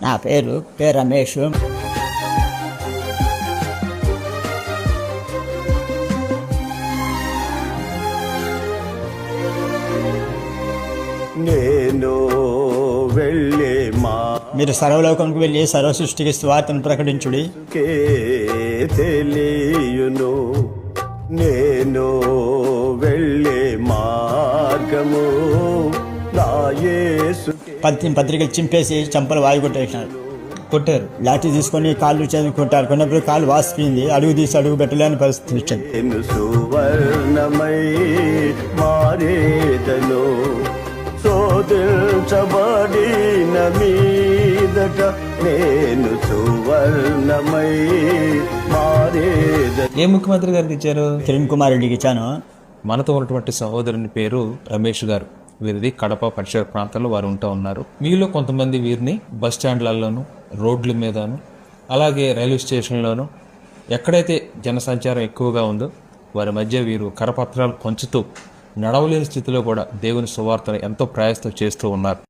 నా పేరు రమేష్. నేను వెళ్ళే మీరు సర్వలోకంకు వెళ్ళి సర్వ సృష్టికి స్వార్థను ప్రకటించుడి. తెలియును నేను వెళ్ళే మార్గము నా యేసు. పత్రికలు చింపేసి చంపలు వాయి కొట్టారు. లాఠీ తీసుకొని కాళ్ళు కొట్టారు. కొన్నప్పుడు కాళ్ళు వాసిపోయింది. అడుగు తీసి అడుగు పెట్టలేని పరిస్థితి వచ్చింది. నేను సువర్ణమై మారేదను, శోధించబడిన మీదట నేను సువర్ణమై మారేదను. ఏ ముఖ్యమంత్రి గారికి ఇచ్చారు? కిరణ్ కుమార్ రెడ్డికి ఇచ్చాను. మనతో ఉన్నటువంటి సహోదరుని పేరు రమేష్ గారు. వీరిది కడప పరిసర ప్రాంతాల్లో వారు ఉంటూ ఉన్నారు. మీలో కొంతమంది వీరిని బస్ స్టాండ్లలోను, రోడ్ల మీదను, అలాగే రైల్వే స్టేషన్లోను, ఎక్కడైతే జనసంచారం ఎక్కువగా ఉందో వారి మధ్య వీరు కరపత్రాలు పంచుతూ నడవలేని స్థితిలో కూడా దేవుని సువార్తను ఎంతో ప్రయాసతో చేస్తూ ఉన్నారు.